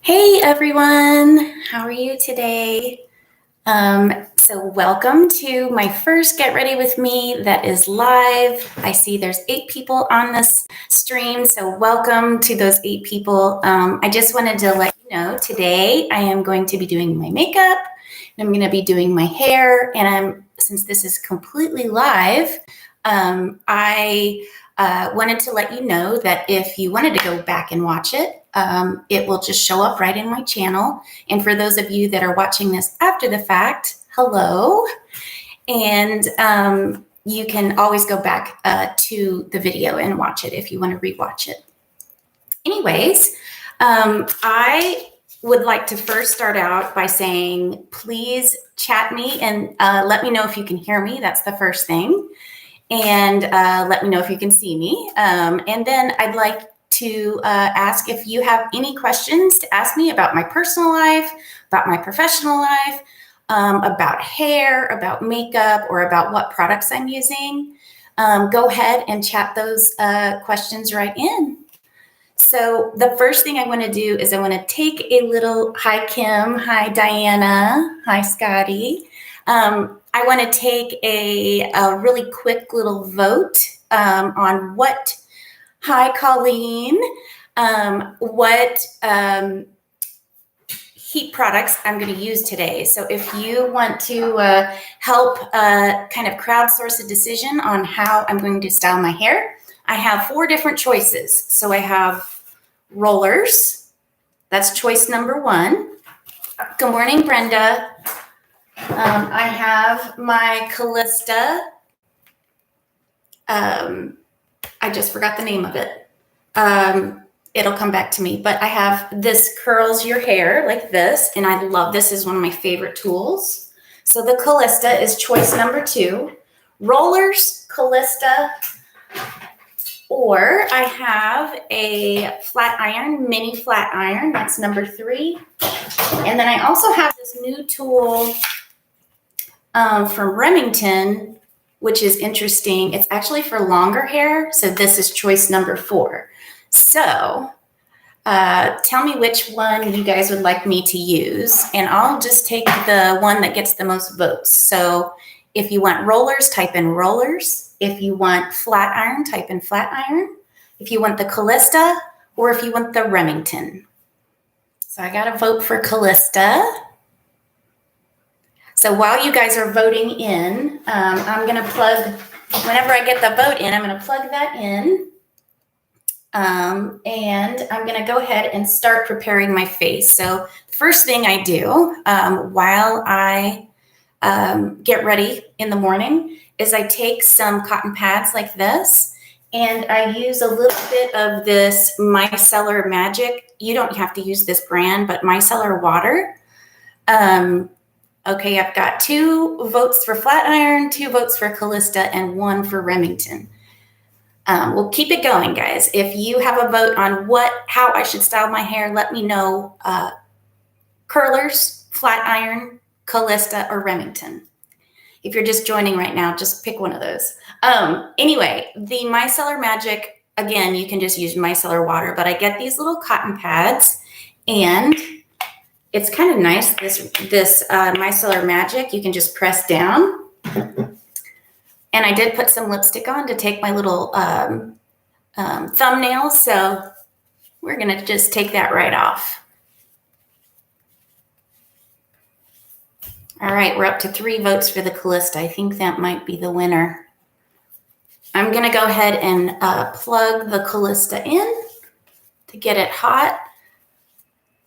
Hey everyone, how are you today? So welcome to my first Get Ready With Me that is live. I see there's 8 people on this stream, so welcome to those 8 people. I just wanted to let you know today I am going to be doing my makeup, and I'm going to be doing my hair, and since this is completely live, I wanted to let you know that if you wanted to go back and watch it, it will just show up right in my channel. And for those of you that are watching this after the fact, hello. And you can always go back to the video and watch it if you want to rewatch it. Anyways, I would like to first start out by saying, please chat me and let me know if you can hear me. That's the first thing. And let me know if you can see me. And then I'd like to ask if you have any questions to ask me about my personal life, about my professional life, about hair, about makeup, or about what products I'm using. Go ahead and chat those questions right in. So the first thing I want to do is I want to take a little, hi Kim, hi Diana, hi Scotty. I want to take a really quick little vote on what, hi Colleen, what heat products I'm going to use today. So if you want to help kind of crowdsource a decision on how I'm going to style my hair, I have 4 different choices. So I have rollers. That's choice number 1. Good morning, Brenda. I have my Callista. I just forgot the name of it. It'll come back to me. But I have this curls your hair like this, and I love this. Is one of my favorite tools. So the Callista is choice number 2. Rollers, Callista, or I have a flat iron, mini flat iron. That's number 3. And then I also have this new tool from Remington, which is interesting. It's actually for longer hair. So this is choice number 4. So tell me which one you guys would like me to use, and I'll just take the one that gets the most votes. So if you want rollers, type in rollers. If you want flat iron, type in flat iron. If you want the Callista, or if you want the Remington. So I got to vote for Callista. So while you guys are voting in, I'm going to plug, whenever I get the vote in, I'm going to plug that in. And I'm going to go ahead and start preparing my face. So first thing I do while I get ready in the morning is I take some cotton pads like this, and I use a little bit of this Micellar Magic. You don't have to use this brand, but Micellar water. Okay, I've got 2 votes for flat iron, 2 votes for Callista, and 1 for Remington. We'll keep it going, guys. If you have a vote on how I should style my hair, let me know. Curlers, flat iron, Callista, or Remington. If you're just joining right now, just pick one of those. Anyway, the Micellar Magic, again, you can just use micellar water, but I get these little cotton pads, and it's kind of nice. This Micellar Magic, you can just press down. And I did put some lipstick on to take my little thumbnails, so we're going to just take that right off. All right, we're up to 3 votes for the Callista. I think that might be the winner. I'm going to go ahead and plug the Callista in to get it hot.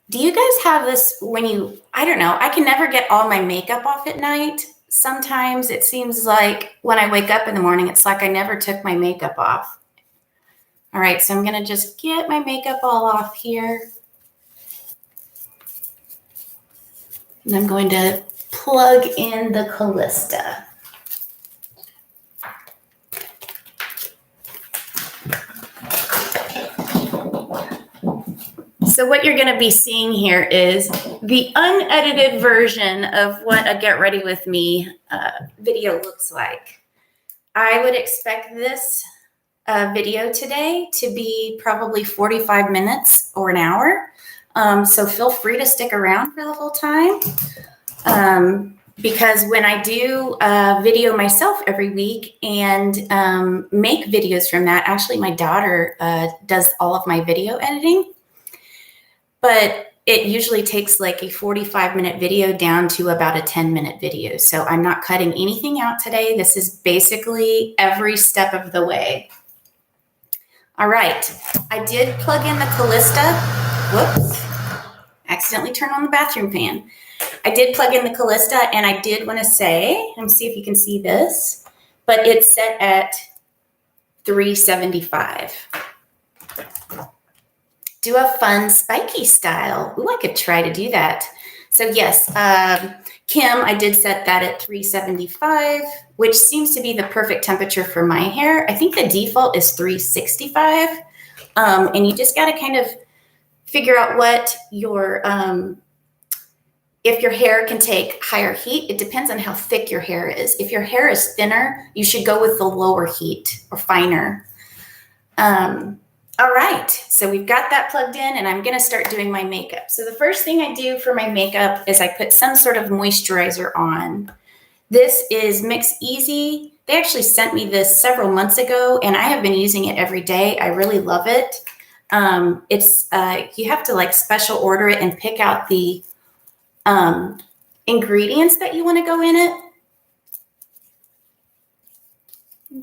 Do you guys have this when I don't know, I can never get all my makeup off at night. Sometimes it seems like when I wake up in the morning, it's like I never took my makeup off. All right, so I'm going to just get my makeup all off here. And I'm going to plug in the Callista. So what you're going to be seeing here is the unedited version of what a Get Ready With Me video looks like. I would expect this video today to be probably 45 minutes or an hour. So feel free to stick around for the whole time. Because when I do a video myself every week and make videos from that, actually my daughter does all of my video editing, but it usually takes like a 45-minute video down to about a 10-minute video. So I'm not cutting anything out today. This is basically every step of the way. All right, I did plug in the Callista. Whoops, accidentally turned on the bathroom fan. I did plug in the Callista, and I did want to say, let me see if you can see this, but it's set at 375. Do a fun spiky style. Ooh, I could try to do that. So yes, Kim, I did set that at 375, which seems to be the perfect temperature for my hair. I think the default is 365, and you just got to kind of figure out what your, if your hair can take higher heat. It depends on how thick your hair is. If your hair is thinner, you should go with the lower heat or finer. All right, so we've got that plugged in, and I'm gonna start doing my makeup. So the first thing I do for my makeup is I put some sort of moisturizer on. This is Mix Easy. They actually sent me this several months ago, and I have been using it every day. I really love it. You have to like special order it and pick out the ingredients that you want to go in it.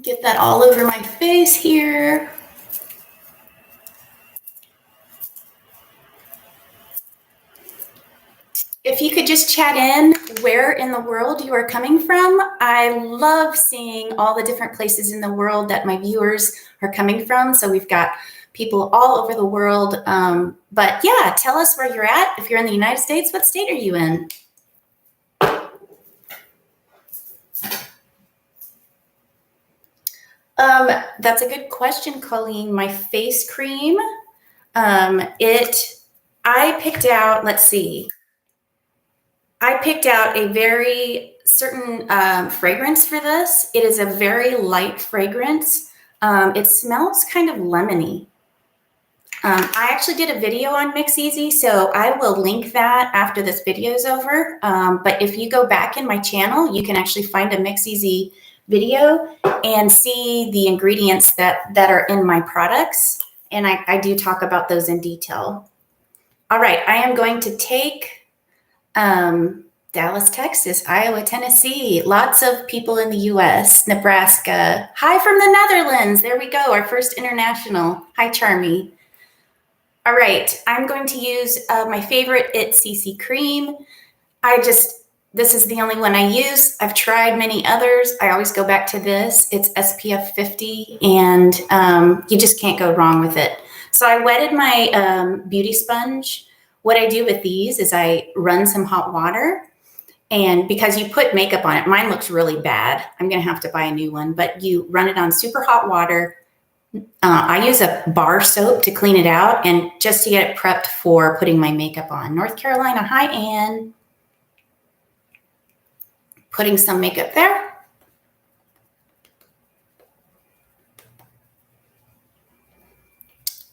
Get that all over my face here. If you could just chat in where in the world you are coming from. I love seeing all the different places in the world that my viewers are coming from. So we've got people all over the world. But yeah, tell us where you're at. If you're in the United States, what state are you in? That's a good question, Colleen. My face cream, I picked out, let's see. I picked out a very certain fragrance for this. It is a very light fragrance. It smells kind of lemony. I actually did a video on Mix Easy, so I will link that after this video is over. But if you go back in my channel, you can actually find a Mix Easy video and see the ingredients that are in my products. And I do talk about those in detail. All right, I am going to take Dallas, Texas, Iowa, Tennessee, lots of people in the US, Nebraska. Hi from the Netherlands. There we go. Our first international. Hi, Charmy. All right. I'm going to use my favorite It CC cream. This is the only one I use. I've tried many others. I always go back to this. It's SPF 50, and you just can't go wrong with it. So I wetted my beauty sponge. What I do with these is I run some hot water, and because you put makeup on it, mine looks really bad. I'm going to have to buy a new one, but you run it on super hot water. I use a bar soap to clean it out and just to get it prepped for putting my makeup on. North Carolina, hi, Ann. Putting some makeup there.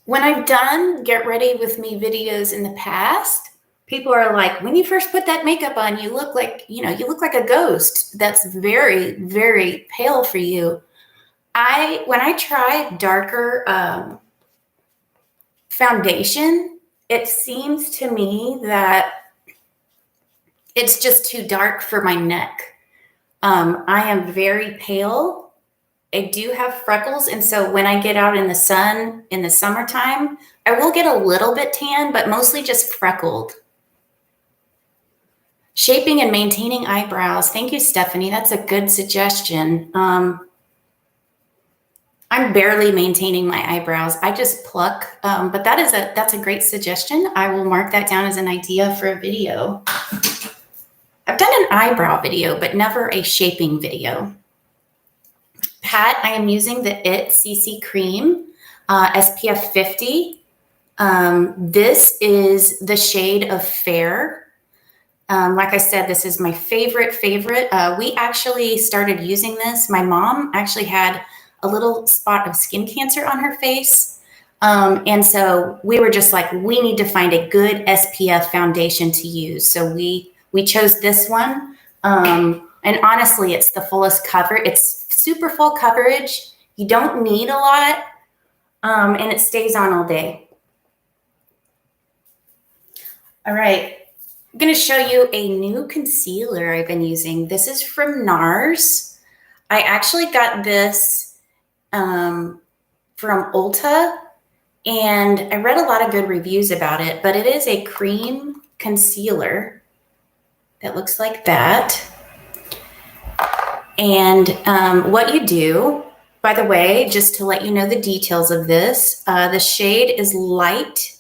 When I've done Get Ready With Me videos in the past, people are like, when you first put that makeup on, you look like, you look like a ghost. That's very, very pale for you. When I try darker foundation, it seems to me that it's just too dark for my neck. I am very pale. I do have freckles, and so when I get out in the sun in the summertime, I will get a little bit tan, but mostly just freckled. Shaping and maintaining eyebrows. Thank you, Stephanie. That's a good suggestion. I'm barely maintaining my eyebrows. I just pluck, but that's a great suggestion. I will mark that down as an idea for a video. I've done an eyebrow video, but never a shaping video. Pat, I am using the It CC Cream, SPF 50. This is the shade of Fair. Like I said, this is my favorite. We actually started using this. My mom actually had a little spot of skin cancer on her face. And so we were just like, we need to find a good SPF foundation to use. So we chose this one. And honestly, it's the fullest cover. It's super full coverage. You don't need a lot. And it stays on all day. All right. I'm going to show you a new concealer I've been using. This is from NARS. I actually got this from Ulta, and I read a lot of good reviews about it, but it is a cream concealer that looks like that. And what you do, by the way, just to let you know the details of this, the shade is light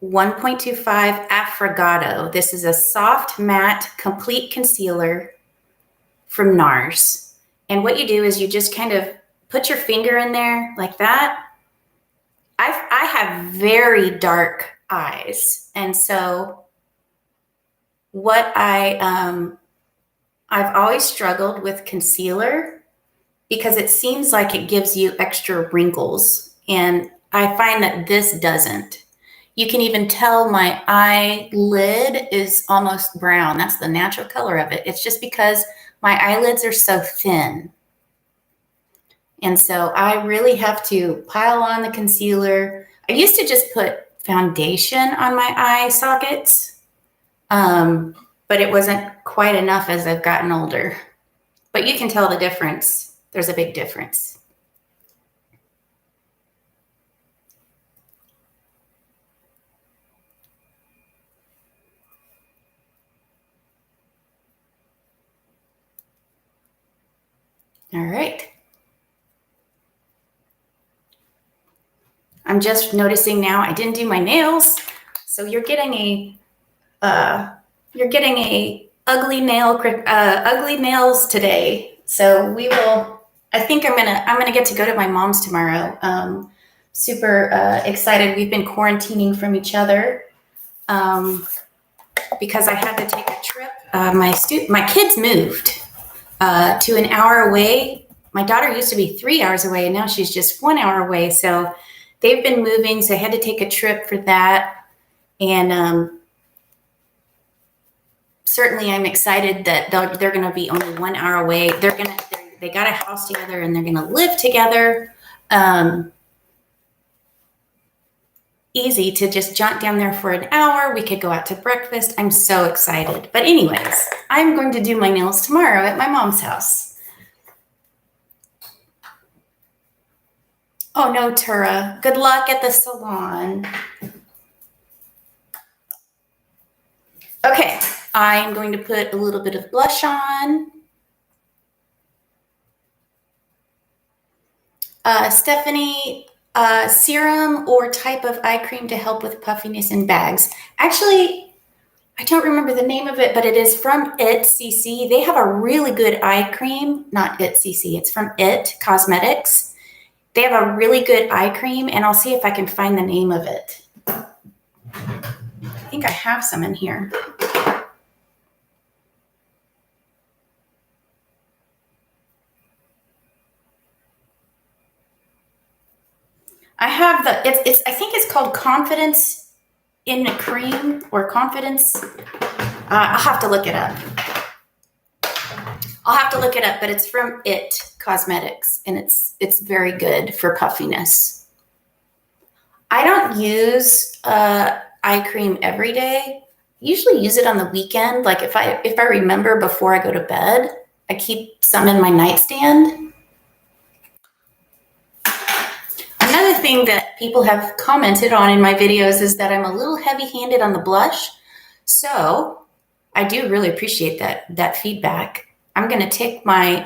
1.25 Affogato. This is a soft matte complete concealer from NARS. And what you do is you just kind of put your finger in there like that. I have very dark eyes. And so what I've always struggled with concealer because it seems like it gives you extra wrinkles. And I find that this doesn't. You can even tell my eyelid is almost brown. That's the natural color of it. It's just because my eyelids are so thin. And so I really have to pile on the concealer. I used to just put foundation on my eye sockets, but it wasn't quite enough as I've gotten older. But you can tell the difference. There's a big difference. All right. I'm just noticing now I didn't do my nails, so you're getting a ugly nails today. So we will. I think I'm gonna get to go to my mom's tomorrow. Super excited. We've been quarantining from each other because I had to take a trip. My kids moved to an hour away. My daughter used to be 3 hours away, and now she's just 1 hour away. So they've been moving, so I had to take a trip for that. And certainly I'm excited that they're going to be only 1 hour away. They got a house together, and they're going to live together. Easy to just jaunt down there for an hour. We could go out to breakfast. I'm so excited. But anyways, I'm going to do my nails tomorrow at my mom's house. Oh no, Tura. Good luck at the salon. Okay, I'm going to put a little bit of blush on. Stephanie, serum or type of eye cream to help with puffiness and bags. Actually, I don't remember the name of it, but it is from It CC. They have a really good eye cream. Not It CC, it's from It Cosmetics. They have a really good eye cream, and I'll see if I can find the name of it. I think I have some in here. I have I think it's called Confidence in a Cream or Confidence. I'll have to look it up. But it's from It Cosmetics, and it's very good for puffiness. I don't use eye cream every day. I usually use it on the weekend. Like if I remember before I go to bed, I keep some in my nightstand. Another thing that people have commented on in my videos is that I'm a little heavy-handed on the blush. So I do really appreciate that feedback. I'm going to take my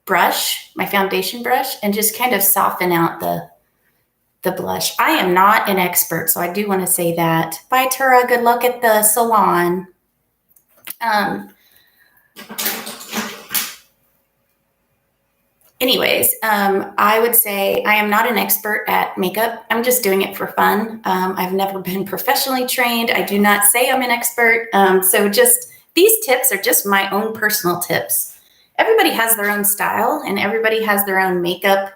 brush, my foundation brush, and just kind of soften out the blush. I am not an expert, so I do want to say that. Bye, Tura. Good luck at the salon. Anyways, I would say I am not an expert at makeup. I'm just doing it for fun. I've never been professionally trained. I do not say I'm an expert. So just these tips are just my own personal tips. Everybody has their own style, and everybody has their own makeup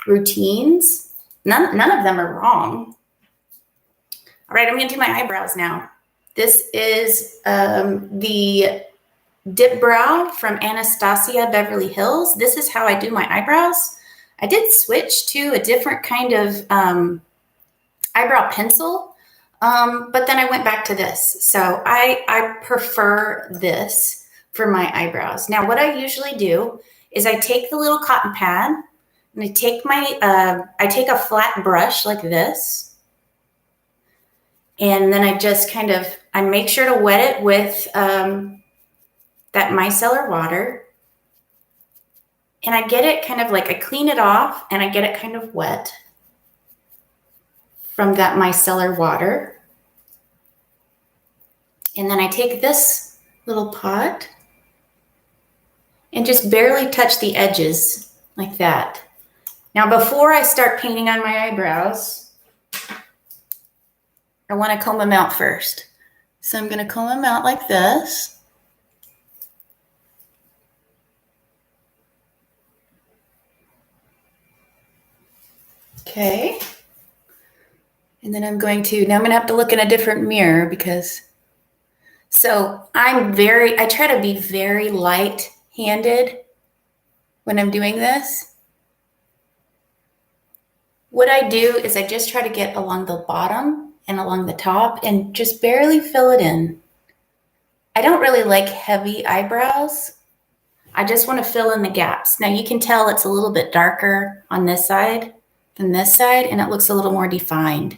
routines. None of them are wrong. All right, I'm going to do my eyebrows now. This is the Dip Brow from Anastasia Beverly Hills. This is how I do my eyebrows. I did switch to a different kind of eyebrow pencil, but then I went back to this. So I prefer this for my eyebrows. Now, what I usually do is I take the little cotton pad and I take a flat brush like this. And then I just I make sure to wet it with that micellar water. And I get it I clean it off and I get it kind of wet from that micellar water. And then I take this little pot and just barely touch the edges like that. Now, before I start painting on my eyebrows, I want to comb them out first. So I'm going to comb them out like this. Okay. And then I'm going to have to look in a different mirror because, so I try to be very light-handed when I'm doing this. What I do is I just try to get along the bottom and along the top and just barely fill it in. I don't really like heavy eyebrows. I just want to fill in the gaps. Now you can tell it's a little bit darker on this side than this side, and it looks a little more defined.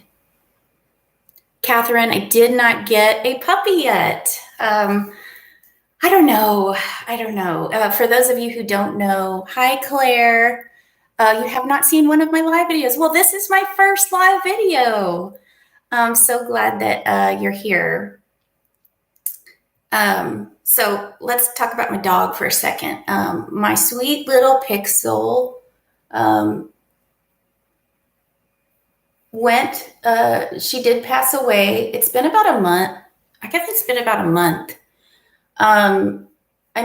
Catherine, I did not get a puppy yet. I don't know. For those of you who don't know, hi, Claire. You have not seen one of my live videos. Well, this is my first live video. I'm so glad that you're here. So let's talk about my dog for a second. My sweet little Pixie she did pass away. It's been about a month. I guess it's been about a month. I'm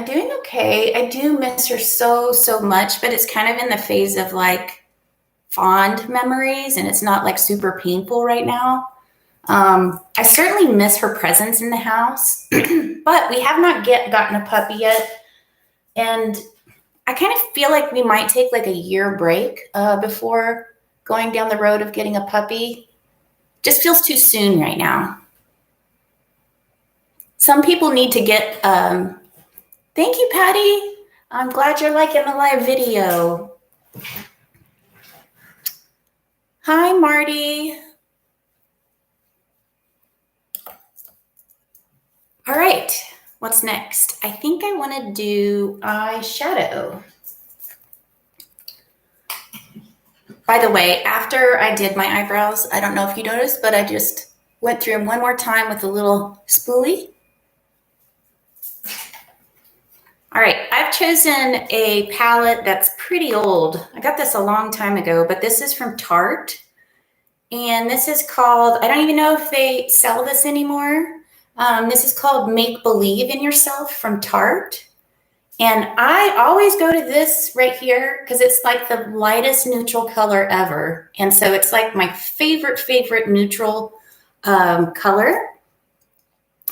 doing okay. I do miss her so much, but it's kind of in the phase of fond memories, and it's not super painful right now. I certainly miss her presence in the house, but we have not gotten a puppy yet. And I kind of feel like we might take a year break before going down the road of getting a puppy. Just feels too soon right now. Some people need to get, thank you, Patty. I'm glad you're liking the live video. Hi, Marty. All right, what's next? I think I want to do eyeshadow. By the way, after I did my eyebrows, I don't know if you noticed, but I just went through them one more time with a little spoolie. All right, I've chosen a palette that's pretty old. I got this a long time ago, but this is from Tarte. And this is called, I don't even know if they sell this anymore. This is called Make Believe in Yourself from Tarte. And I always go to this right here because it's the lightest neutral color ever. And so it's my favorite neutral color.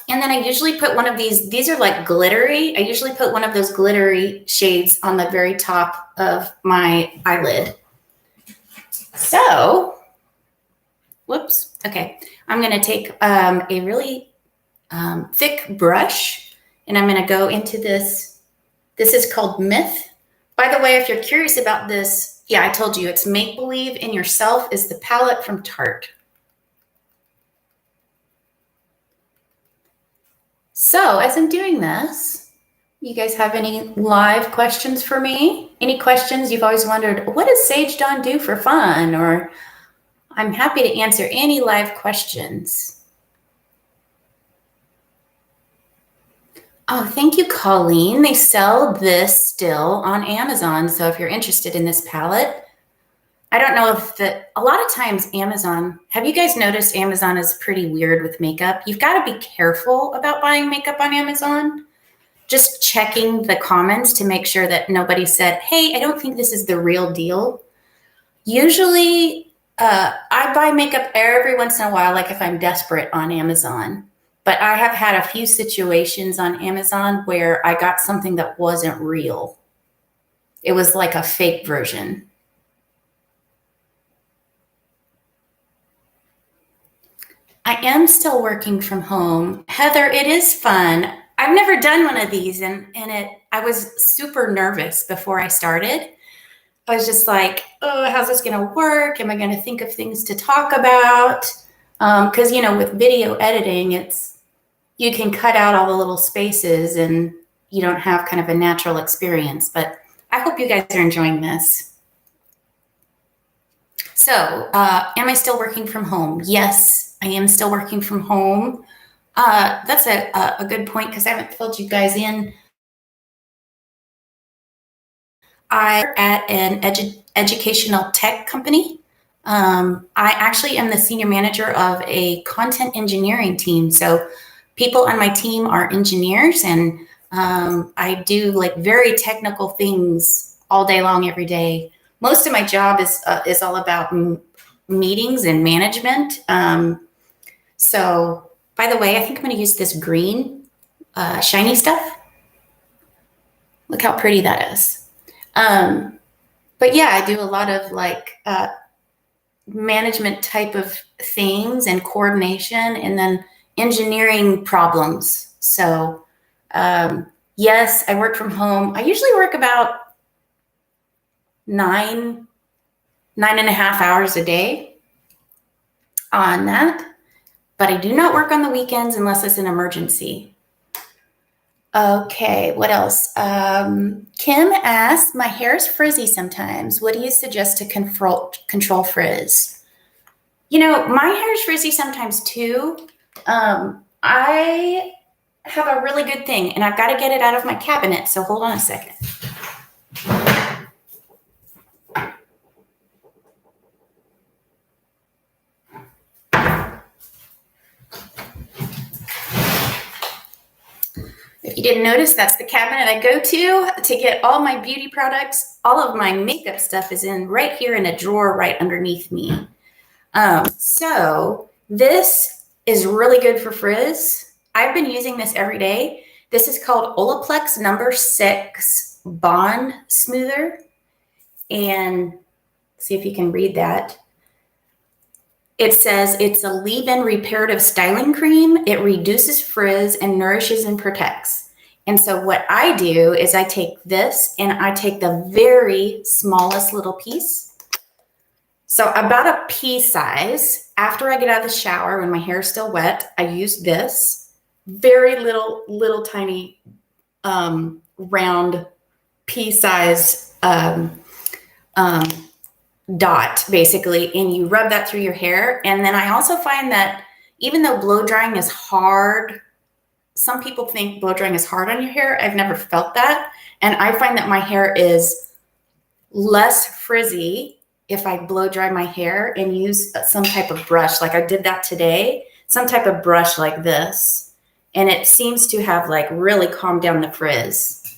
And then I usually put one of these are glittery. I usually put one of those glittery shades on the very top of my eyelid. So, whoops. Okay. I'm going to take a really thick brush and I'm going to go into this. This is called Myth. By the way, if you're curious about this, yeah, I told you it's Make Believe in Yourself is the palette from Tarte. So as I'm doing this, you guys have any live questions for me? Any questions you've always wondered, what does Sage Dawn do for fun? Or I'm happy to answer any live questions. Oh, thank you, Colleen. They sell this still on Amazon. So if you're interested in this palette, I don't know if a lot of times Amazon, have you guys noticed Amazon is pretty weird with makeup? You've got to be careful about buying makeup on Amazon. Just checking the comments to make sure that nobody said, hey, I don't think this is the real deal. Usually, I buy makeup every once in a while, like if I'm desperate on Amazon. But I have had a few situations on Amazon where I got something that wasn't real. It was like a fake version. I am still working from home. Heather, it is fun. I've never done one of these, and I was super nervous before I started. I was just like, oh, how's this going to work? Am I going to think of things to talk about? Because, with video editing, you can cut out all the little spaces and you don't have kind of a natural experience. But I hope you guys are enjoying this. So, am I still working from home? Yes, I am still working from home. That's a good point because I haven't filled you guys in. I work at an educational tech company. I actually am the senior manager of a content engineering team. So people on my team are engineers, and I do like very technical things all day long, every day. Most of my job is all about meetings and management. So, by the way, I think I'm going to use this green shiny stuff. Look how pretty that is. But yeah, I do a lot of like management type of things and coordination, and then engineering problems. So yes, I work from home. I usually work about 9.5 hours a day on that, but I do not work on the weekends unless it's an emergency. Okay, what else? Kim asked, my hair is frizzy sometimes. What do you suggest to control frizz? My hair is frizzy sometimes too. I have a really good thing, and I've got to get it out of my cabinet, so hold on a second. If you didn't notice, that's the cabinet I go to get all my beauty products. All of my makeup stuff is in right here in a drawer right underneath me. So this is really good for frizz. I've been using this every day. This is called Olaplex number 6 Bond Smoother. And see if you can read that. It says it's a leave-in reparative styling cream. It reduces frizz and nourishes and protects. And so what I do is I take this and I take the very smallest little piece. So about a pea size. After I get out of the shower, when my hair is still wet, I use this very little tiny round pea size dot, basically, and you rub that through your hair. And then I also find that even though blow drying is hard, some people think blow drying is hard on your hair. I've never felt that. And I find that my hair is less frizzy if I blow dry my hair and use some type of brush. Like I did that today, some type of brush like this. And it seems to have like really calmed down the frizz.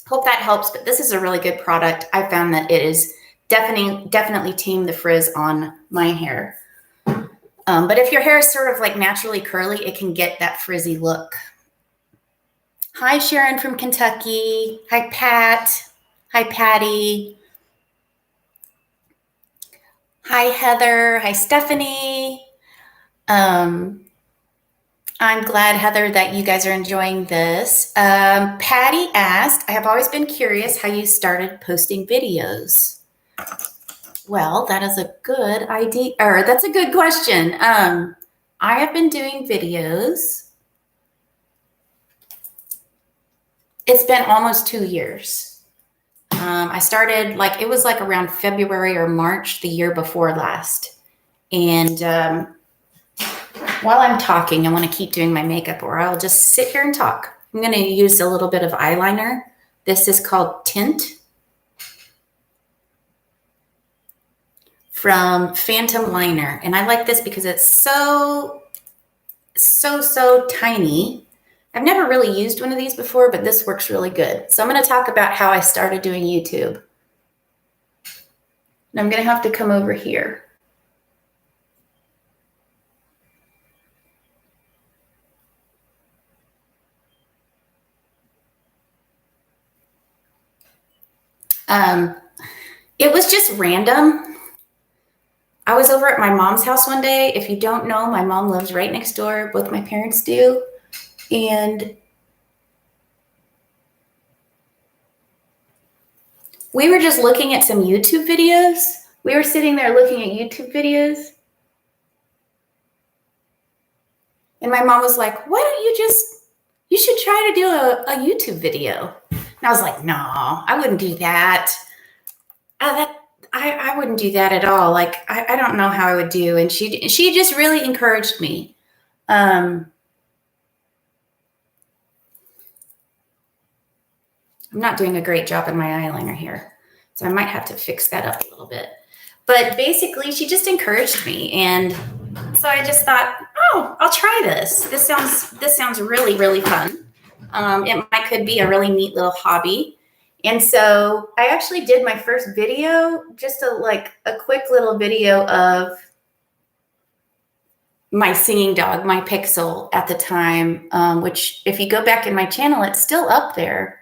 Hope that helps, but this is a really good product. I found that it is definitely tamed the frizz on my hair. But if your hair is sort of like naturally curly, it can get that frizzy look. Hi, Sharon from Kentucky. Hi, Pat. Hi, Patty. Hi, Heather. Hi, Stephanie. I'm glad, Heather, that you guys are enjoying this. Patty asked, I have always been curious how you started posting videos. Well, that is a good idea, or that's a good question. I have been doing videos. It's been almost 2 years. I started it was like around February or March the year before last. And while I'm talking, I want to keep doing my makeup, or I'll just sit here and talk. I'm going to use a little bit of eyeliner. This is called Tint from Phantom Liner. And I like this because it's so tiny. I've never really used one of these before, but this works really good. So I'm going to talk about how I started doing YouTube. And I'm going to have to come over here. It was just random. I was over at my mom's house one day. If you don't know, my mom lives right next door. Both my parents do. And we were just looking at some YouTube videos. We were sitting there looking at YouTube videos. And my mom was like, why don't you should try to do a YouTube video. And I was like, no, I wouldn't do that. I wouldn't do that at all. Like, I don't know how I would do. And she just really encouraged me. I'm not doing a great job in my eyeliner here, so I might have to fix that up a little bit. But basically, she just encouraged me. And so I just thought, oh, I'll try this. This sounds really, really fun. It could be a really neat little hobby. And so I actually did my first video, just a quick little video of my singing dog, my Pixie at the time, which if you go back in my channel, it's still up there.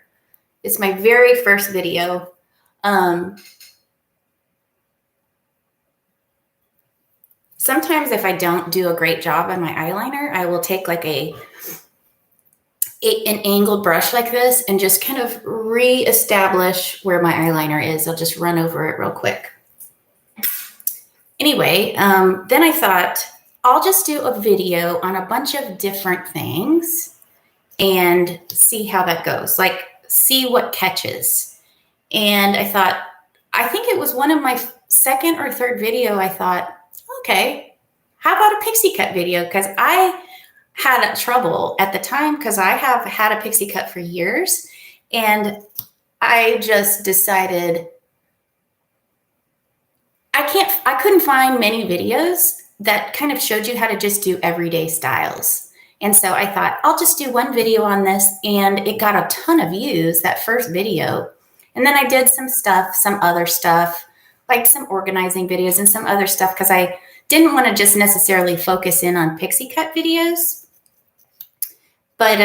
It's my very first video. Sometimes if I don't do a great job on my eyeliner, I will take like an angled brush like this and just kind of re-establish where my eyeliner is. I'll just run over it real quick. Anyway, then I thought I'll just do a video on a bunch of different things and see how that goes, like see what catches. And I thought, I think it was one of my second or third video, I thought, okay, how about a pixie cut video? Because I had trouble at the time because I have had a pixie cut for years, and I just decided I couldn't find many videos that kind of showed you how to just do everyday styles. And so I thought I'll just do one video on this, and it got a ton of views, that first video. And then I did some other stuff, like some organizing videos and some other stuff, because I didn't want to just necessarily focus in on pixie cut videos. But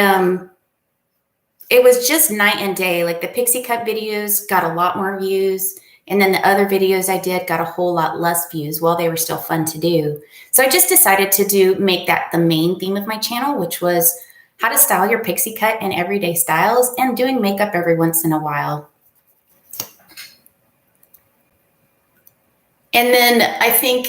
it was just night and day. Like the pixie cut videos got a lot more views, and then the other videos I did got a whole lot less views while they were still fun to do. So I just decided to make that the main theme of my channel, which was how to style your pixie cut in everyday styles and doing makeup every once in a while. And then I think,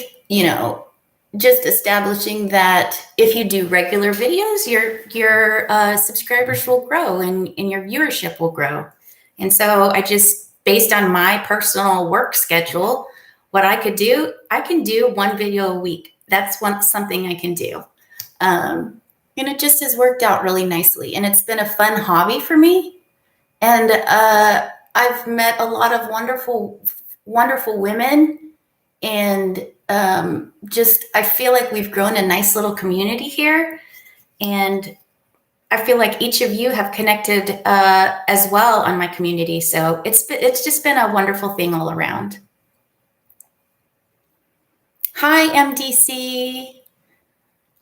just establishing that if you do regular videos, your subscribers will grow and your viewership will grow. And so I just, based on my personal work schedule, what I could do, I can do one video a week. That's something I can do. And it just has worked out really nicely. And it's been a fun hobby for me. And I've met a lot of wonderful, wonderful women. And I feel like we've grown a nice little community here. And I feel like each of you have connected as well on my community. So it's just been a wonderful thing all around. Hi, MDC.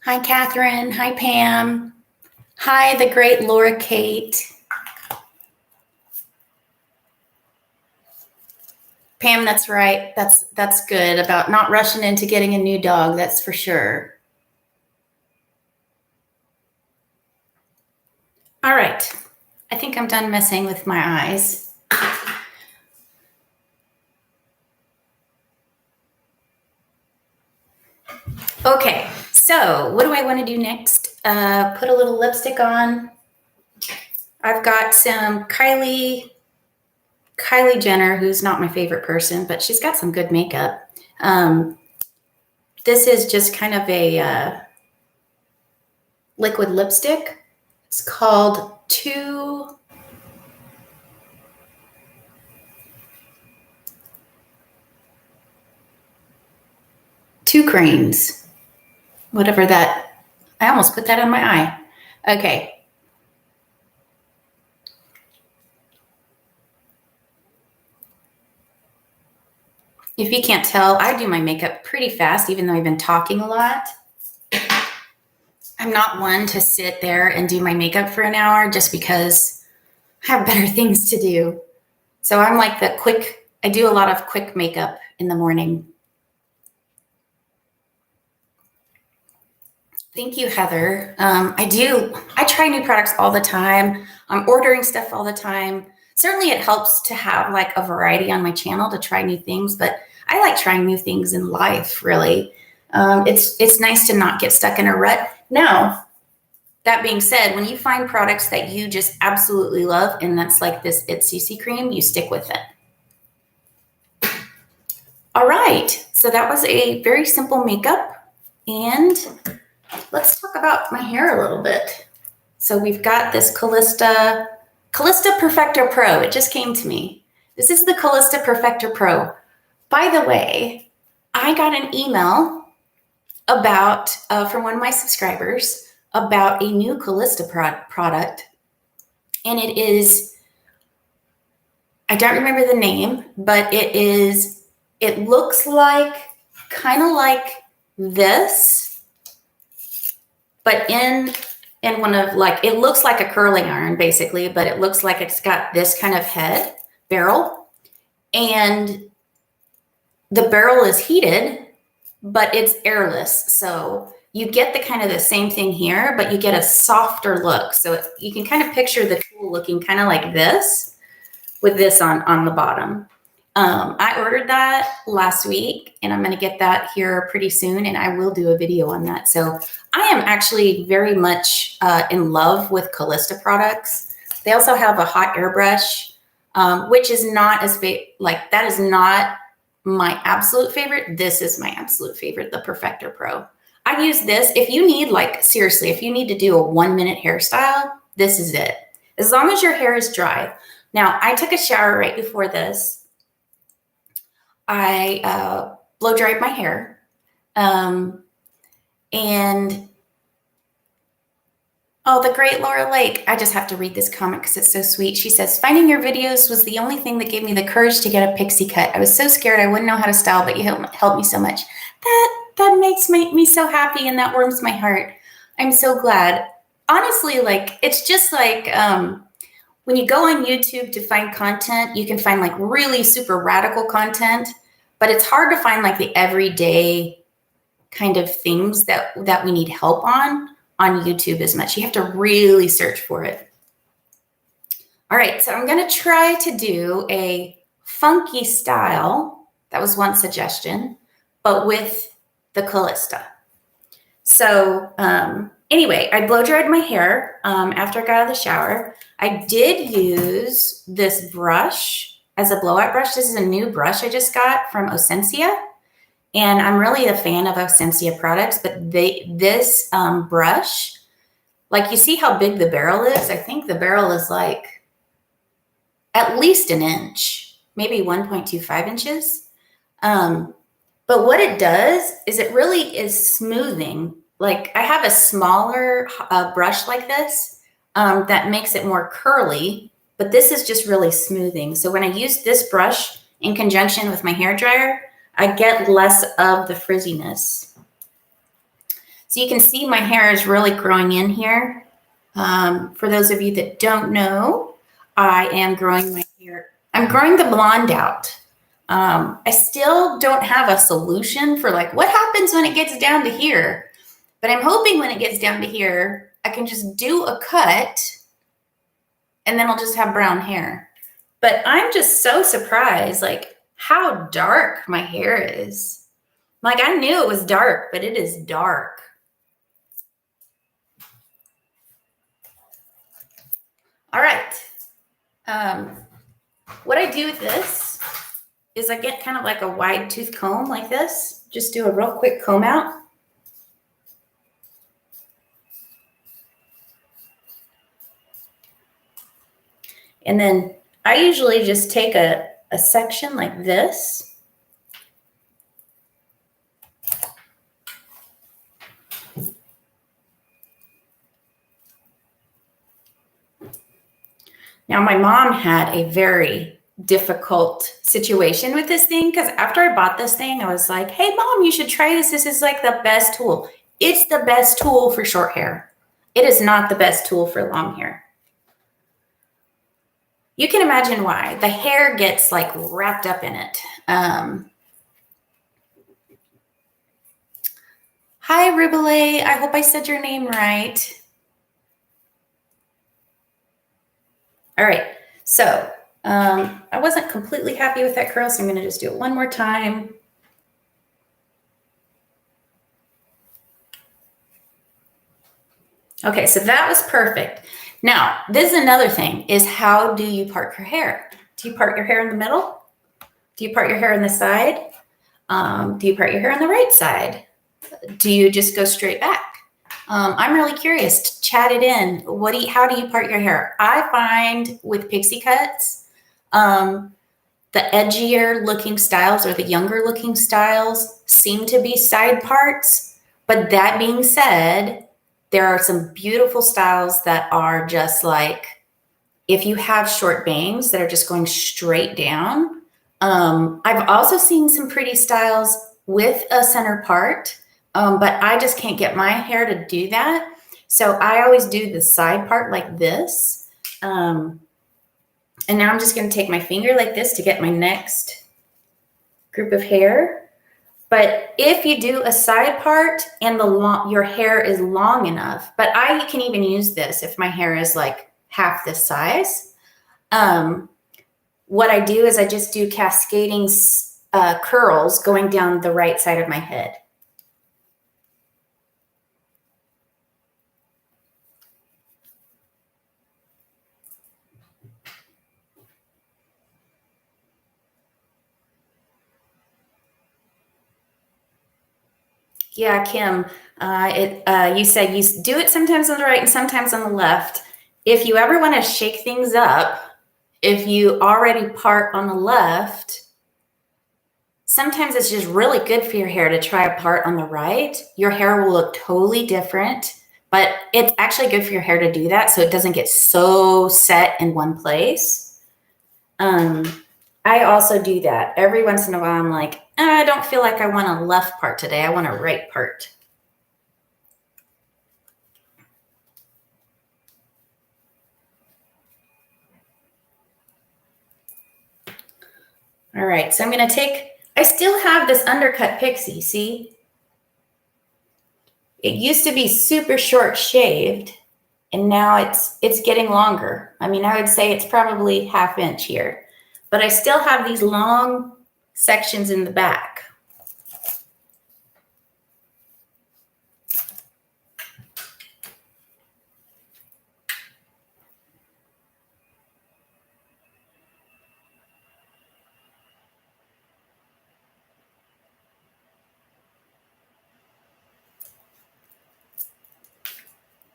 Hi, Catherine. Hi, Pam. Hi, the great Laura Kate. Pam, that's right. That's good about not rushing into getting a new dog. That's for sure. All right. I think I'm done messing with my eyes. Okay. So what do I want to do next? Put a little lipstick on. I've got some Kylie Jenner, who's not my favorite person, but she's got some good makeup. This is just kind of a liquid lipstick. It's called Two Cranes. Whatever that, I almost put that on my eye. Okay. If you can't tell, I do my makeup pretty fast, even though I've been talking a lot. I'm not one to sit there and do my makeup for an hour just because I have better things to do. So I'm like I do a lot of quick makeup in the morning. Thank you, Heather. I try new products all the time. I'm ordering stuff all the time. Certainly it helps to have like a variety on my channel to try new things, but I like trying new things in life, really. It's nice to not get stuck in a rut. Now, that being said, when you find products that you just absolutely love, and that's like this CC cream, you stick with it. All right, so that was a very simple makeup, and let's talk about my hair a little bit. So we've got this Callista Perfector Pro. It just came to me. This is the Callista Perfector Pro. By the way, I got an email about from one of my subscribers about a new Callista product, and it is, I don't remember the name, but it looks like kind of like this, but in one of like, it looks like a curling iron basically, but it looks like it's got this kind of barrel, and the barrel is heated, but it's airless. So you get the kind of the same thing here, but you get a softer look. So you can kind of picture the tool looking kind of like this with this on the bottom. I ordered that last week, and I'm going to get that here pretty soon, and I will do a video on that. So I am actually very much in love with Callista products. They also have a hot airbrush, which is not as like, that is not my absolute favorite. This is my absolute favorite, the Perfector Pro. I use this if you need, like, seriously, if you need to do a 1-minute hairstyle, this is it. As long as your hair is dry. Now, I took a shower right before this. I blow dried my hair. And oh, the great Laura Lake. I just have to read this comment because it's so sweet. She says, finding your videos was the only thing that gave me the courage to get a pixie cut. I was so scared I wouldn't know how to style, but you helped me so much. That makes me so happy, and that warms my heart. I'm so glad. Honestly, like, it's just like when you go on YouTube to find content, you can find like really super radical content, but it's hard to find like the everyday kind of things that we need help on YouTube as much. You have to really search for it. All right, so I'm going to try to do a funky style. That was one suggestion, but with the Callista. So anyway, I blow dried my hair after I got out of the shower. I did use this brush as a blowout brush. This is a new brush I just got from Osensia. And I'm really a fan of Osensia products, but this brush, like, you see how big the barrel is? I think the barrel is like at least an inch, maybe 1.25 inches. But what it does is it really is smoothing. Like, I have a smaller brush like this that makes it more curly, but this is just really smoothing. So when I use this brush in conjunction with my hair dryer, I get less of the frizziness. So you can see my hair is really growing in here. For those of you that don't know, I am growing my hair. I'm growing the blonde out. I still don't have a solution for like what happens when it gets down to here, but I'm hoping when it gets down to here, I can just do a cut and then I'll just have brown hair. But I'm just so surprised, like, how dark my hair is. Like, I knew it was dark, but it is dark. All right. What I do with this is I get kind of like a wide tooth comb like this. Just do a real quick comb out. And then I usually just take a section like this. Now, my mom had a very difficult situation with this thing, because after I bought this thing, I was like, hey, Mom, you should try this. This is like the best tool. It's the best tool for short hair. It is not the best tool for long hair. You can imagine why. The hair gets like wrapped up in it. Hi, Rubele. I hope I said your name right. All right. So I wasn't completely happy with that curl, so I'm going to just do it one more time. Okay, so that was perfect. Now, this is another thing, is how do you part your hair? Do you part your hair in the middle? Do you part your hair on the side? Do you part your hair on the right side? Do you just go straight back? I'm really curious. Chat it in. How do you part your hair? I find with pixie cuts, the edgier looking styles or the younger looking styles seem to be side parts. But that being said, there are some beautiful styles that are just like, if you have short bangs that are just going straight down. I've also seen some pretty styles with a center part, but I just can't get my hair to do that. So I always do the side part like this. And now I'm just going to take my finger like this to get my next group of hair. But if you do a side part and your hair is long enough, but I can even use this if my hair is like half this size. What I do is I just do cascading curls going down the right side of my head. Yeah, Kim, you said you do it sometimes on the right and sometimes on the left. If you ever want to shake things up, if you already part on the left, sometimes it's just really good for your hair to try a part on the right. Your hair will look totally different, but it's actually good for your hair to do that so it doesn't get so set in one place. I also do that. Every once in a while, I'm like, I don't feel like I want a left part today. I want a right part. All right, so I'm going to I still have this undercut pixie, see? It used to be super short shaved, and now it's getting longer. I mean, I would say it's probably ½ inch here, but I still have these long sections in the back.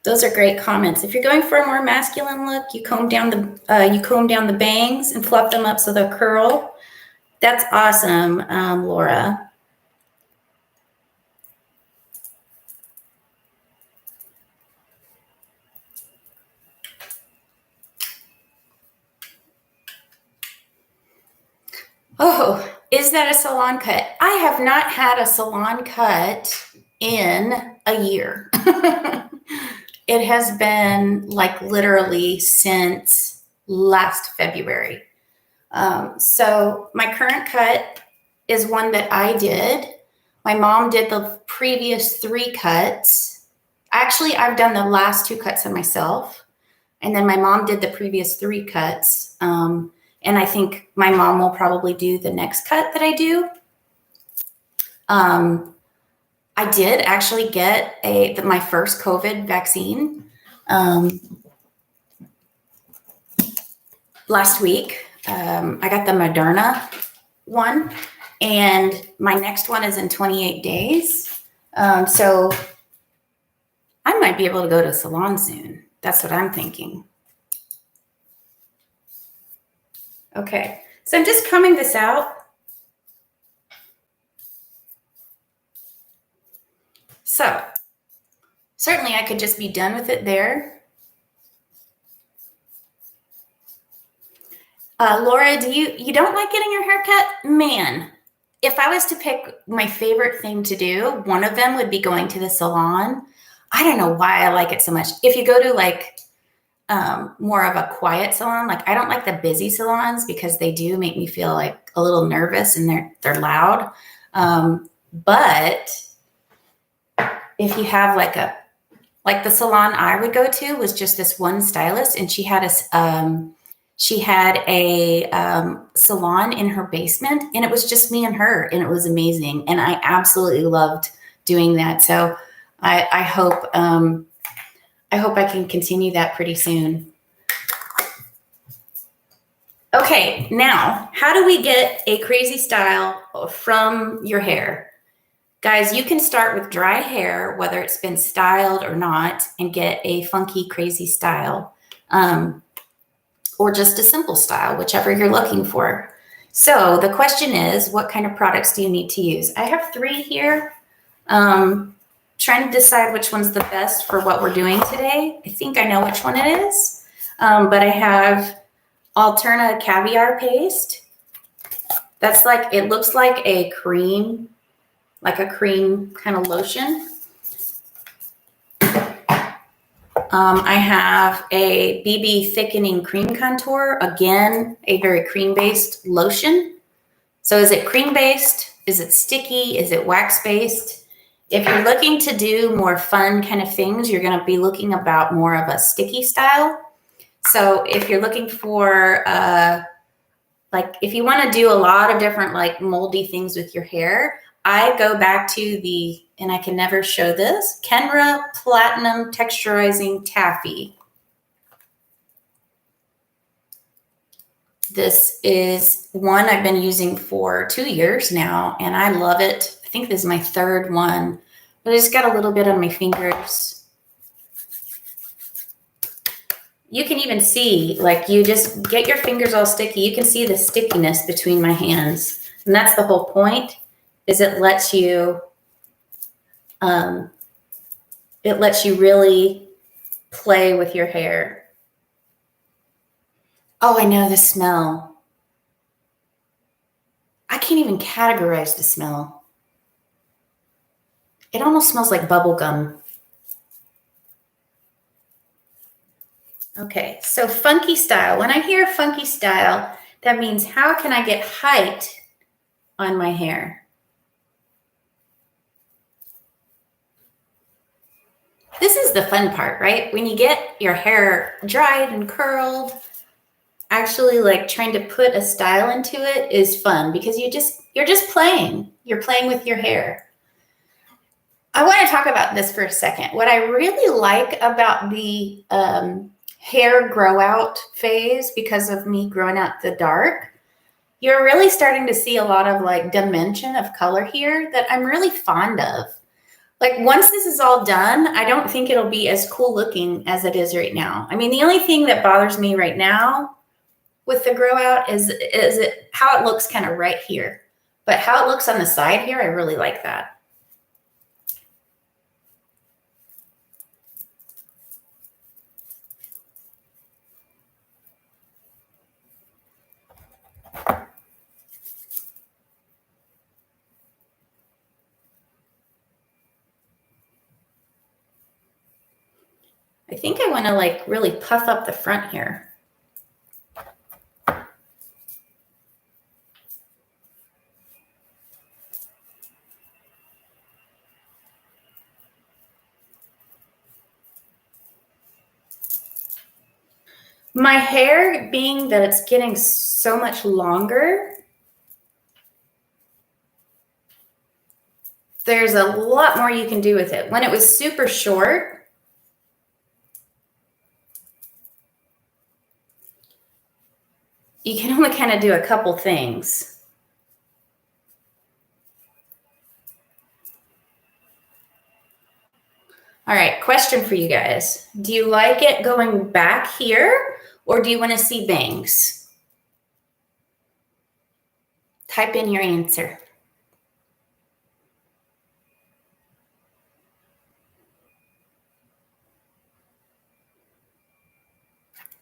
Those are great comments. If you're going for a more masculine look, you comb down the bangs and fluff them up so they'll curl. That's awesome, Laura. Oh, is that a salon cut? I have not had a salon cut in a year. It has been like literally since last February. So my current cut is one that I did. My mom did the previous 3 cuts. Actually, I've done the last 2 cuts of myself. And then my mom did the previous 3 cuts. And I think my mom will probably do the next cut that I do. I did actually get my first COVID vaccine last week. I got the Moderna one, and my next one is in 28 days. So I might be able to go to a salon soon. That's what I'm thinking. Okay, so I'm just combing this out. So certainly I could just be done with it there. Laura, you don't like getting your hair cut? Man, if I was to pick my favorite thing to do, one of them would be going to the salon. I don't know why I like it so much. If you go to like more of a quiet salon, like I don't like the busy salons because they do make me feel like a little nervous and they're loud. But if you have like the salon I would go to was just this one stylist, and she had a salon in her basement, and it was just me and her, and it was amazing, and I absolutely loved doing that. So I hope I can continue that pretty soon. Okay, now how do we get a crazy style from your hair? Guys, you can start with dry hair, whether it's been styled or not, and get a funky, crazy style, or just a simple style, whichever you're looking for. So the question is, what kind of products do you need to use? I have 3 here. Trying to decide which one's the best for what we're doing today. I think I know which one it is, but I have Alterna Caviar Paste. That's like, it looks like a cream kind of lotion. I have a BB Thickening Cream Contour. Again, a very cream-based lotion. So is it cream-based? Is it sticky? Is it wax-based? If you're looking to do more fun kind of things, you're going to be looking about more of a sticky style. So if you're looking for, like if you want to do a lot of different like moldy things with your hair, I go back to the, and I can never show this, Kenra Platinum Texturizing Taffy. This is one I've been using for 2 years now, and I love it. I think this is my 3rd one, but I just got a little bit on my fingers. You can even see, like you just get your fingers all sticky. You can see the stickiness between my hands. And that's the whole point, is it lets you really play with your hair. Oh, I know the smell. I can't even categorize the smell. It almost smells like bubble gum. Okay, so funky style. When I hear funky style, that means how can I get height on my hair? This is the fun part, right? When you get your hair dried and curled, actually like trying to put a style into it is fun because you're just playing. You're playing with your hair. I want to talk about this for a second. What I really like about the hair grow out phase, because of me growing out the dark, you're really starting to see a lot of like dimension of color here that I'm really fond of. Like once this is all done, I don't think it'll be as cool looking as it is right now. I mean, the only thing that bothers me right now with the grow out is how it looks kind of right here. But how it looks on the side here, I really like that. I think I want to like really puff up the front here. My hair, being that it's getting so much longer, there's a lot more you can do with it. When it was super short, you can only kind of do a couple things. All right, question for you guys. Do you like it going back here, or do you want to see bangs? Type in your answer.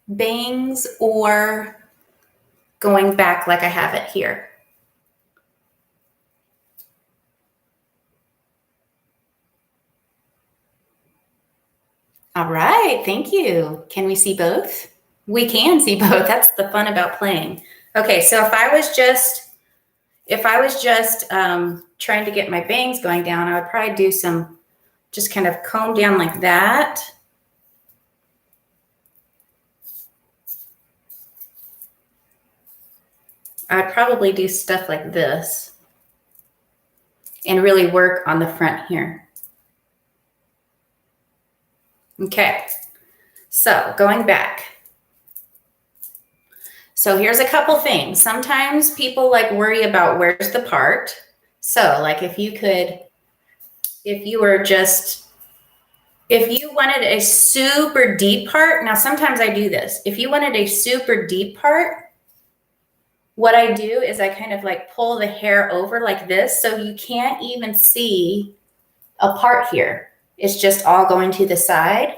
Bangs or going back like I have it here. All right, thank you. Can we see both? We can see both. That's the fun about playing. Okay, so if I was just trying to get my bangs going down, I would probably do some, just kind of comb down like that. I'd probably do stuff like this and really work on the front here. Okay, so going back. So here's a couple things. Sometimes people like worry about where's the part. So like if you wanted a super deep part, now sometimes I do this. If you wanted a super deep part, what I do is I kind of like pull the hair over like this so you can't even see a part here. It's just all going to the side.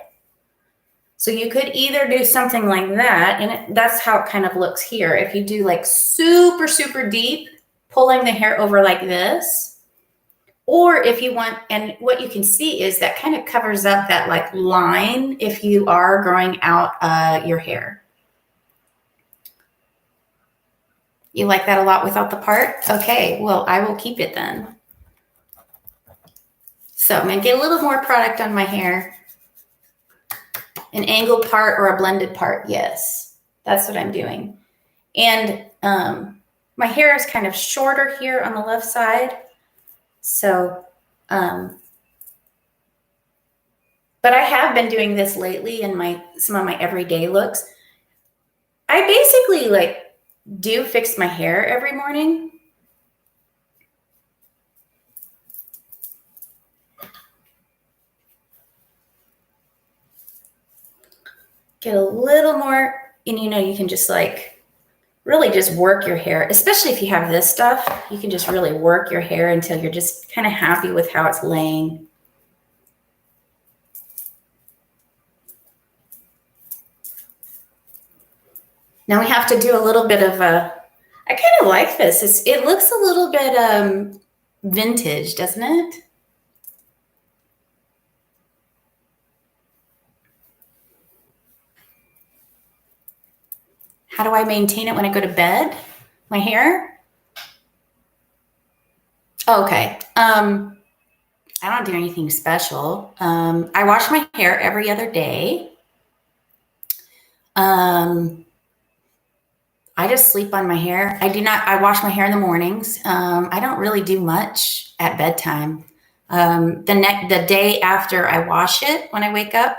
So you could either do something like that, and that's how it kind of looks here. If you do like super, super deep, pulling the hair over like this, or if you want, and what you can see is that kind of covers up that like line if you are growing out your hair. You like that a lot without the part? Okay, well, I will keep it then. So I'm gonna get a little more product on my hair. An angled part or a blended part, yes. That's what I'm doing. And my hair is kind of shorter here on the left side. So, but I have been doing this lately in some of my everyday looks. I basically like do fix my hair every morning. Get a little more, and you can just like really just work your hair, especially if you have this stuff. You can just really work your hair until you're just kind of happy with how it's laying. Now we have to do a little bit of I kind of like this. It looks a little bit vintage, doesn't it? How do I maintain it when I go to bed? My hair? Okay. I don't do anything special. I wash my hair every other day. I just sleep on my hair. I wash my hair in the mornings. I don't really do much at bedtime. The day after I wash it, when I wake up,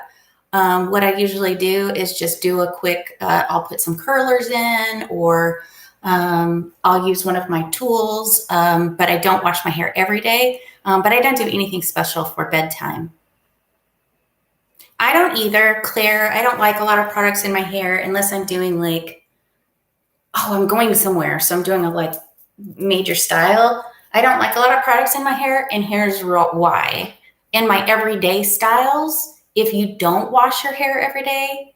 what I usually do is just do a quick, I'll put some curlers in, or I'll use one of my tools, but I don't wash my hair every day, but I don't do anything special for bedtime. I don't either, Claire. I don't like a lot of products in my hair unless I'm doing like, oh, I'm going somewhere, so I'm doing a like major style. I don't like a lot of products in my hair, and here's why. In my everyday styles, if you don't wash your hair every day,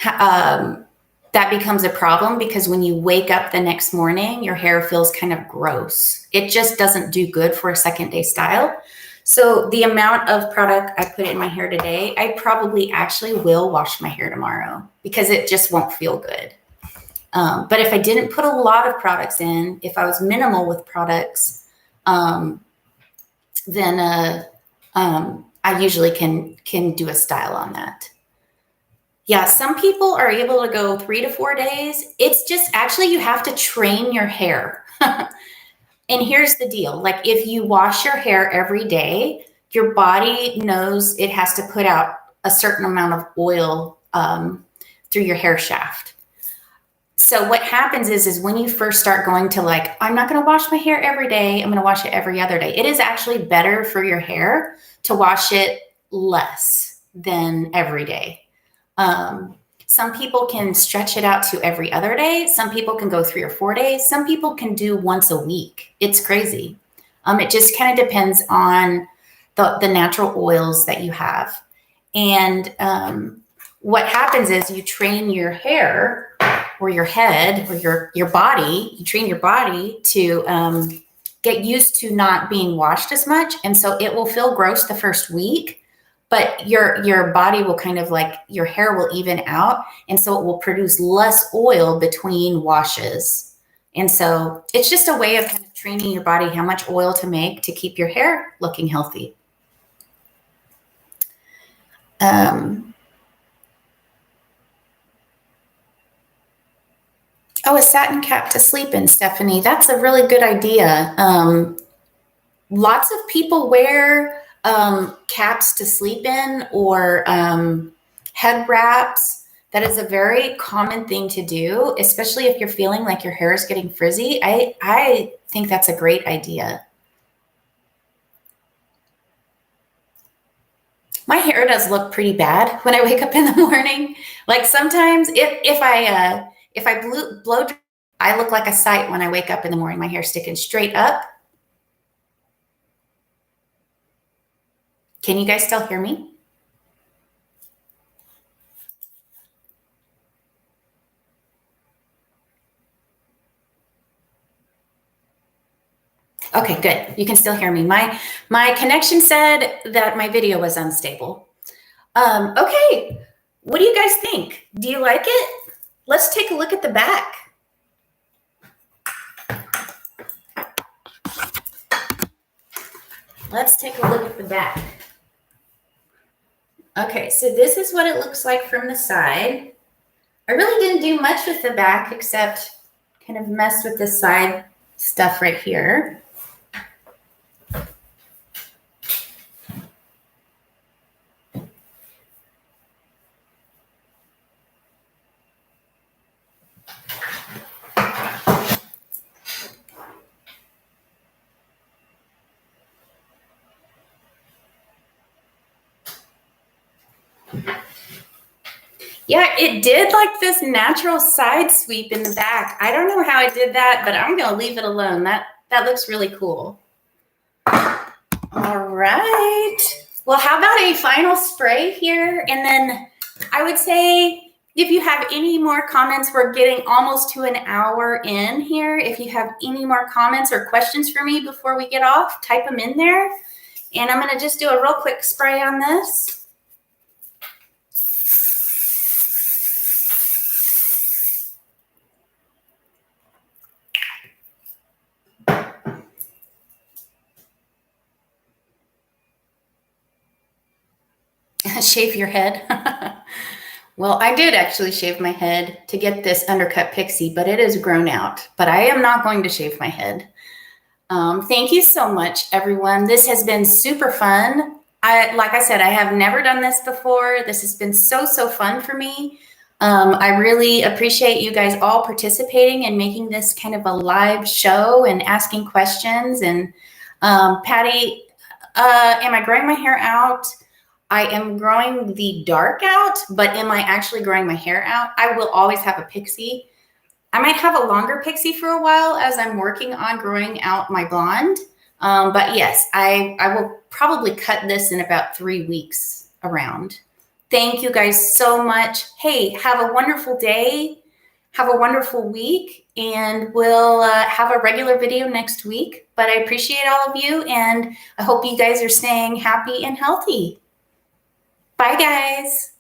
that becomes a problem, because when you wake up the next morning, your hair feels kind of gross. It just doesn't do good for a second day style. So the amount of product I put in my hair today, I probably actually will wash my hair tomorrow, because it just won't feel good. But if I didn't put a lot of products in, if I was minimal with products, then I usually can do a style on that. Yeah, some people are able to go 3 to 4 days. It's just actually you have to train your hair. And here's the deal. Like if you wash your hair every day, your body knows it has to put out a certain amount of oil through your hair shaft. So what happens is when you first start going to like, I'm not going to wash my hair every day, I'm going to wash it every other day. It is actually better for your hair to wash it less than every day. Some people can stretch it out to every other day. Some people can go 3 or 4 days. Some people can do once a week. It's crazy. It just kind of depends on the natural oils that you have. And what happens is you train your hair or your head or your body, you train your body to get used to not being washed as much. And so it will feel gross the first week, but your body will kind of like, your hair will even out. And so it will produce less oil between washes. And so it's just a way of kind of training your body how much oil to make to keep your hair looking healthy. Oh, a satin cap to sleep in, Stephanie. That's a really good idea. Lots of people wear caps to sleep in, or head wraps. That is a very common thing to do, especially if you're feeling like your hair is getting frizzy. I think that's a great idea. My hair does look pretty bad when I wake up in the morning. Like sometimes if I blow dry, I look like a sight when I wake up in the morning. My hair's sticking straight up. Can you guys still hear me? Okay, good. You can still hear me. My connection said that my video was unstable. Okay, what do you guys think? Do you like it? Let's take a look at the back. Let's take a look at the back. Okay, so this is what it looks like from the side. I really didn't do much with the back except kind of mess with the side stuff right here. Yeah, it did like this natural side sweep in the back. I don't know how I did that, but I'm going to leave it alone. That looks really cool. All right. Well, how about a final spray here? And then I would say if you have any more comments, we're getting almost to an hour in here. If you have any more comments or questions for me before we get off, type them in there. And I'm going to just do a real quick spray on this. Shave your head. Well, I did actually shave my head to get this undercut Pixie, but it is grown out. But I am not going to shave my head. Thank you so much, everyone. This has been super fun. Like I said, I have never done this before. This has been so fun for me. I really appreciate you guys all participating and making this kind of a live show and asking questions. And Patty, am I growing my hair out? I am growing the dark out, but am I actually growing my hair out? I will always have a Pixie. I might have a longer Pixie for a while as I'm working on growing out my blonde. But yes, I will probably cut this in about 3 weeks around. Thank you guys so much. Hey, have a wonderful day. Have a wonderful week. And we'll have a regular video next week. But I appreciate all of you. And I hope you guys are staying happy and healthy. Bye, guys.